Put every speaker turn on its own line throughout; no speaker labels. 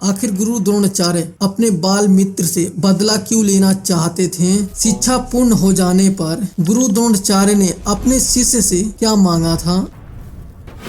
आखिर गुरु द्रोणाचार्य अपने बाल मित्र से बदला क्यों लेना चाहते थे? शिक्षा पूर्ण हो जाने पर गुरु द्रोणाचार्य ने अपने शिष्य से क्या मांगा था?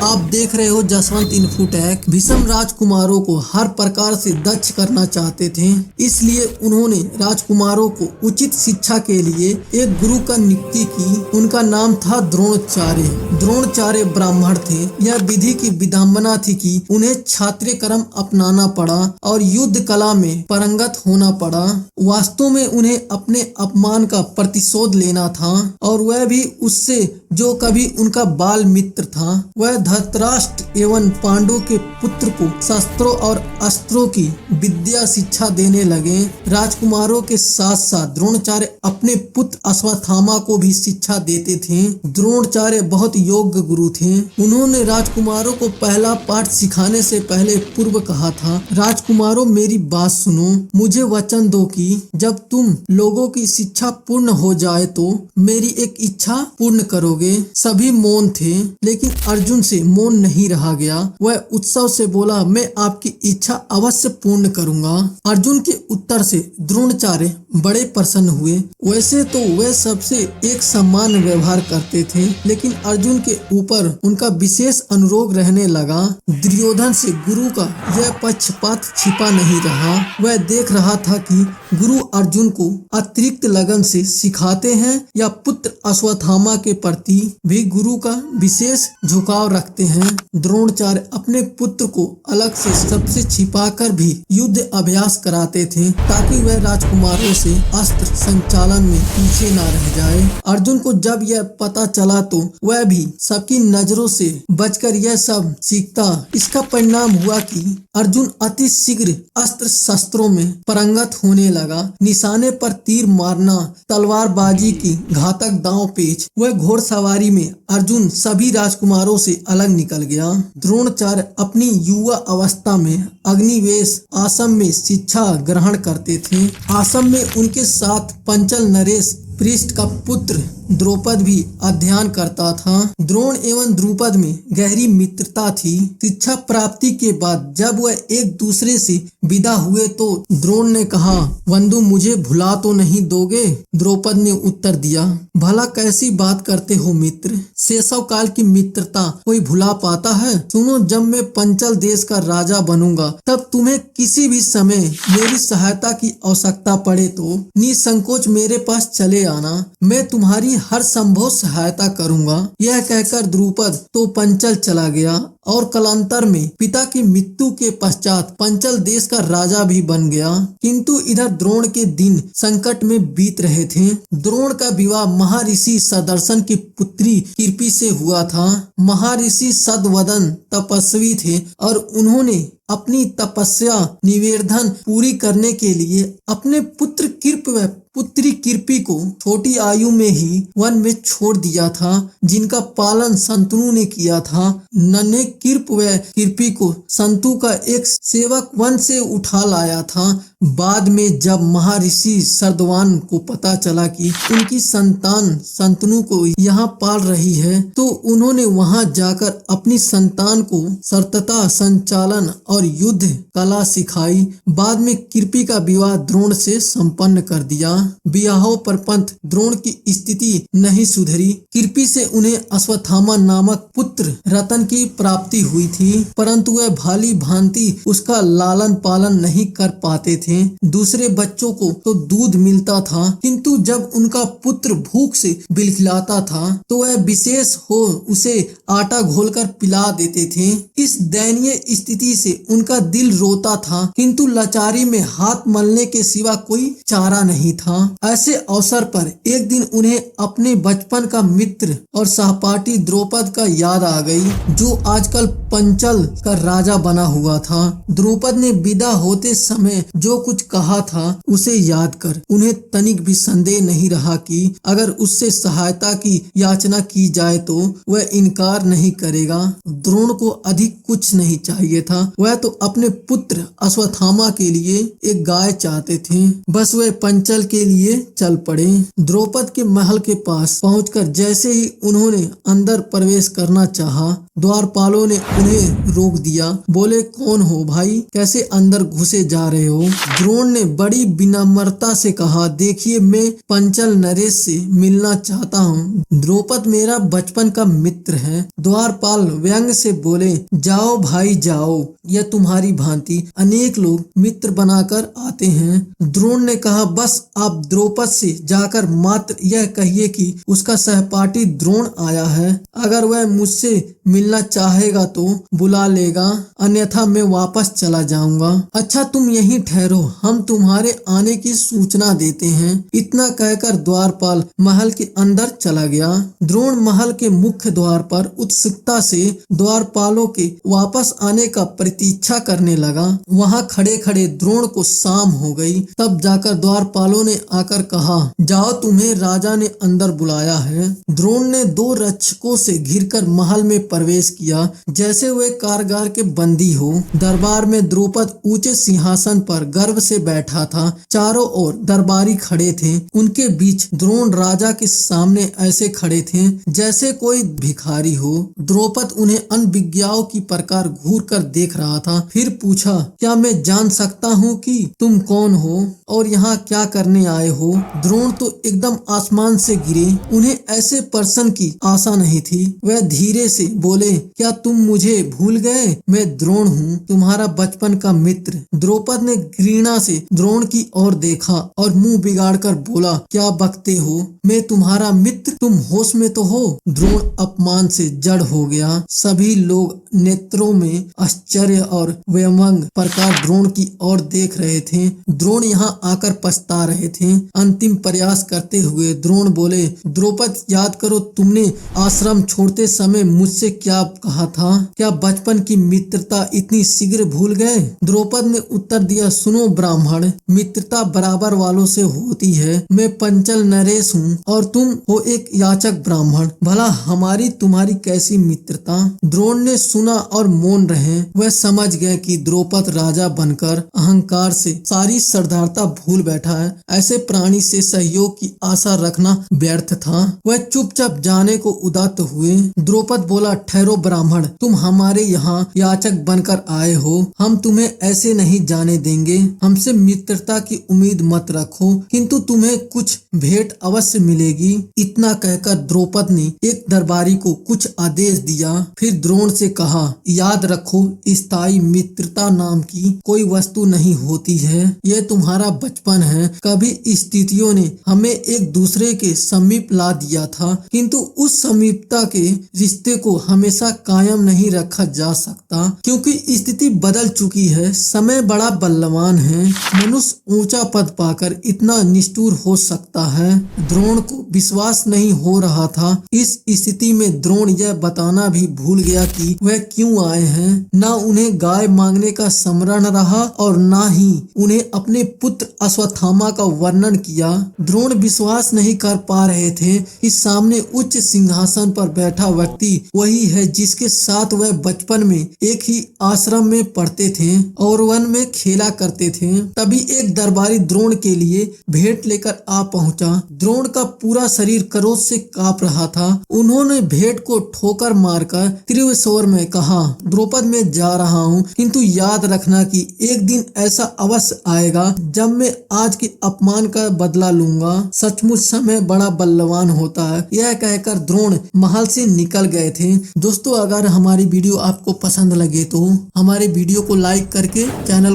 आप देख रहे हो जसवंत इन्फोटेक। भीष्म राजकुमारों को हर प्रकार से दक्ष करना चाहते थे, इसलिए उन्होंने राजकुमारों को उचित शिक्षा के लिए एक गुरु का नियुक्ति की। उनका नाम था द्रोणाचार्य। द्रोणाचार्य ब्राह्मण थे। यह विधि की विडंबना थी कि उन्हें क्षत्रिय कर्म अपनाना पड़ा और युद्ध कला में पारंगत होना पड़ा। वास्तव में उन्हें अपने अपमान का प्रतिशोध लेना था, और वह भी उससे जो कभी उनका बाल मित्र था। वह धृतराष्ट्र एवं पांडु के पुत्र को शस्त्रों और अस्त्रों की विद्या शिक्षा देने लगे। राजकुमारों के साथ साथ द्रोणाचार्य अपने पुत्र अश्वत्थामा को भी शिक्षा देते थे। द्रोणाचार्य बहुत योग्य गुरु थे। उन्होंने राजकुमारों को पहला पाठ सिखाने से पहले पूर्व कहा था, राजकुमारों मेरी बात सुनो, मुझे वचन दो कि जब तुम लोगों की शिक्षा पूर्ण हो जाए तो मेरी एक इच्छा पूर्ण करोगे। सभी मौन थे, लेकिन अर्जुन से मौन नहीं रहा गया। वह उत्सव से बोला, मैं आपकी इच्छा अवश्य पूर्ण करूंगा। अर्जुन के उत्तर से द्रोणाचार्य बड़े प्रसन्न हुए। वैसे तो वे सबसे एक समान व्यवहार करते थे, लेकिन अर्जुन के ऊपर उनका विशेष अनुराग रहने लगा। दुर्योधन से गुरु का यह पक्षपात छिपा नहीं रहा। वह देख रहा था कि गुरु अर्जुन को अतिरिक्त लगन से सिखाते हैं या पुत्र अश्वत्थामा के प्रति भी गुरु का विशेष झुकाव रखते हैं। द्रोणाचार्य अपने पुत्र को अलग से सबसे छिपाकर भी युद्ध अभ्यास कराते थे, ताकि वह राजकुमारों से अस्त्र संचालन में पीछे न रह जाए। अर्जुन को जब यह पता चला तो वह भी सबकी नजरों से बचकर यह सब सीखता। इसका परिणाम हुआ कि अर्जुन अति शीघ्र अस्त्र शस्त्रों में पारंगत होने लगा। निशाने पर तीर मारना, तलवारबाजी की घातक दांव पेच, वह घोड़सवारी में अर्जुन सभी राजकुमारों से अलग निकल गया। द्रोणाचार्य अपनी युवा अवस्था में अग्निवेश आश्रम में शिक्षा ग्रहण करते थे। आश्रम में उनके साथ पंचल नरेश पृष्ठ का पुत्र द्रौपद भी अध्ययन करता था। द्रोण एवं द्रुपद में गहरी मित्रता थी। शिक्षा प्राप्ति के बाद जब वह एक दूसरे से विदा हुए तो द्रोण ने कहा, बंधु मुझे भुला तो नहीं दोगे? द्रौपद ने उत्तर दिया, भला कैसी बात करते हो मित्र, शैशव काल की मित्रता कोई भुला पाता है? सुनो, जब मैं पंचल देश का राजा बनूंगा तब तुम्हें किसी भी समय मेरी सहायता की आवश्यकता पड़े तो निसंकोच मेरे पास चले आना, मैं तुम्हारी हर संभव सहायता करूंगा। यह कहकर द्रुपद तो पंचल चला गया और कालांतर में पिता की मृत्यु के पश्चात पंचल देश का राजा भी बन गया। किंतु इधर द्रोण के दिन संकट में बीत रहे थे। द्रोण का विवाह महर्षि सदर्शन की पुत्री कृपि से हुआ था। महर्षि सदवदन तपस्वी थे और उन्होंने अपनी तपस्या निवेदन पूरी करने के लिए अपने पुत्र कृप व पुत्री कृपि को छोटी आयु में ही वन में छोड़ दिया था, जिनका पालन शंतनु ने किया था। नन्हे कृप व कृपि को शंतु का एक सेवक वन से उठा लाया था। बाद में जब महर्षि सरदवान को पता चला कि उनकी संतान शंतनु को यहाँ पाल रही है, तो उन्होंने वहाँ जाकर अपनी संतान को सर्तता संचालन और युद्ध कला सिखाई। बाद में कृपि का विवाह द्रोण से संपन्न कर दिया। विवाहों पर पंथ द्रोण की स्थिति नहीं सुधरी। कृपि से उन्हें अश्वत्थामा नामक पुत्र रतन की प्राप्ति हुई थी, परंतु वह भाली भांति उसका लालन पालन नहीं कर पाते थे। दूसरे बच्चों को तो दूध मिलता था, किंतु जब उनका पुत्र भूख से बिलखिलाता था तो वह विशेष हो उसे आटा घोलकर पिला देते थे। इस दयनीय स्थिति से उनका दिल रोता था, किंतु लाचारी में हाथ मलने के सिवा कोई चारा नहीं था। ऐसे अवसर पर एक दिन उन्हें अपने बचपन का मित्र और सहपाठी द्रौपद का याद आ गई, जो आजकल पंचल का राजा बना हुआ था। द्रौपद ने विदा होते समय जो कुछ कहा था उसे याद कर। उन्हें तनिक भी संदेह नहीं रहा कि अगर उससे सहायता की याचना की जाए तो वह इनकार नहीं करेगा। द्रोण को अधिक कुछ नहीं चाहिए था, वह तो अपने पुत्र अश्वत्थामा के लिए एक गाय चाहते थे। बस वे पंचल के लिए चल पड़े। द्रौपद के महल के पास पहुंचकर जैसे ही उन्होंने अंदर प्रवेश करना चाहा, द्वारपालों ने उन्हें रोक दिया। बोले, कौन हो भाई, कैसे अंदर घुसे जा रहे हो? द्रोण ने बड़ी विनम्रता से कहा, देखिए मैं पंचल नरेश से मिलना चाहता हूँ। द्रौपद मेरा बचपन का मित्र है। द्वारपाल व्यंग से बोले, जाओ भाई जाओ, यह तुम्हारी भांति अनेक लोग मित्र बनाकर आते हैं। द्रोण ने कहा, बस आप द्रौपद से जाकर मात्र यह कहिए कि उसका सहपाठी द्रोण आया है। अगर वह मुझसे मिलना चाहेगा तो बुला लेगा, अन्यथा मैं वापस चला जाऊंगा। अच्छा तुम यहीं ठहरो, हम तुम्हारे आने की सूचना देते हैं। इतना कहकर द्वारपाल महल के अंदर चला गया। द्रोण महल के मुख्य द्वार पर उत्सुकता से द्वारपालों के वापस आने का प्रतीक्षा करने लगा। वहां खड़े खड़े द्रोण को शाम हो गई। तब जाकर द्वारपालों ने आकर कहा, जाओ तुम्हें राजा ने अंदर बुलाया है। द्रोण ने 2 रक्षकों से घिरकर महल में प्रवेश किया जैसे वे कारागार के बंदी हो। दरबार में द्रौपद ऊंचे सिंहासन पर गर्व से बैठा था। चारों ओर दरबारी खड़े थे। उनके बीच द्रोण राजा के सामने ऐसे खड़े थे जैसे कोई भिखारी हो। द्रौपद उन्हें अनभिज्ञाओं की प्रकार घूर कर देख रहा था। फिर पूछा, क्या मैं जान सकता हूँ कि तुम कौन हो और यहाँ क्या करने आए हो? द्रोण तो एकदम आसमान से गिरे। उन्हें ऐसे प्रश्न की आशा नहीं थी। वह धीरे से बोले, क्या तुम मुझे भूल गए? मैं द्रोण हूँ, तुम्हारा बचपन का मित्र। द्रौपद ने घृणा से द्रोण की ओर देखा और मुंह बिगाड़कर बोला, क्या बकते हो? मैं तुम्हारा मित्र? तुम होश में तो हो? द्रोण अपमान से जड़ हो गया। सभी लोग नेत्रों में आश्चर्य और व्यंग प्रकार द्रोण की ओर देख रहे थे। द्रोण यहाँ आकर पछता रहे थे। अंतिम प्रयास करते हुए द्रोण बोले, द्रौपद याद करो, तुमने आश्रम छोड़ते समय मुझसे क्या कहा था? क्या बचपन की मित्रता इतनी शीघ्र भूल गए? द्रौपद ने उत्तर दिया, सुनो ब्राह्मण, मित्रता बराबर वालों से होती है। मैं पंचल नरेश हूँ और तुम हो एक याचक ब्राह्मण। भला हमारी तुम्हारी कैसी मित्रता? द्रोण ने सुना और मौन रहे। वह समझ गए कि द्रौपद राजा बनकर अहंकार से सारी सरदारता भूल बैठा है। ऐसे प्राणी से सहयोग की आशा रखना व्यर्थ था। वह चुपचाप जाने को उद्यत हुए। द्रौपद बोला, ठहरो ब्राह्मण, तुम हमारे यहाँ याचक बनकर आए हो, हम तुम्हें ऐसे नहीं जाने देंगे। हमसे मित्रता की उम्मीद मत रखो, किंतु तुम्हें कुछ भेंट अवश्य मिलेगी। इतना कहकर द्रौपद ने एक दरबारी को कुछ आदेश दिया। फिर द्रोण से कहा, याद रखो, स्थायी मित्रता नाम की कोई वस्तु नहीं होती है। यह तुम्हारा बचपन है। कभी स्थितियों ने हमें एक दूसरे के समीप ला दिया था, किंतु उस समीपता के रिश्ते को हमेशा कायम नहीं रखा जा सकता, क्योंकि स्थिति बदल चुकी है। समय बड़ा बलवान है। मनुष्य ऊंचा पद पाकर इतना निष्ठुर हो सकता है। द्रोण को विश्वास नहीं हो रहा था। इस स्थिति में द्रोण यह बताना भी भूल गया कि वह क्यों आए हैं। न उन्हें गाय मांगने का स्मरण रहा और न ही उन्हें अपने पुत्र अश्वत्थामा का वर्णन किया। द्रोण विश्वास नहीं कर पा रहे थे कि सामने उच्च सिंहासन पर बैठा व्यक्ति वही है जिसके साथ वह बचपन में एक ही आश्रम में पढ़ते थे और वन में खेला करते थे। तभी एक दरबारी द्रोण के लिए भेंट लेकर आ पहुंचा। द्रोण का पूरा शरीर क्रोध से कांप रहा था। उन्होंने भेंट को ठोकर मारकर तीव्र स्वर में कहा, द्रौपद मैं जा रहा हूँ, किंतु याद रखना कि एक दिन ऐसा अवश्य आएगा जब मैं आज के अपमान का बदला लूंगा। सचमुच समय बड़ा बलवान होता है। यह कहकर द्रोण महल से निकल गए थे। दोस्तों, अगर हमारी वीडियो आपको पसंद लगे तो हमारे वीडियो को लाइक करके चैनल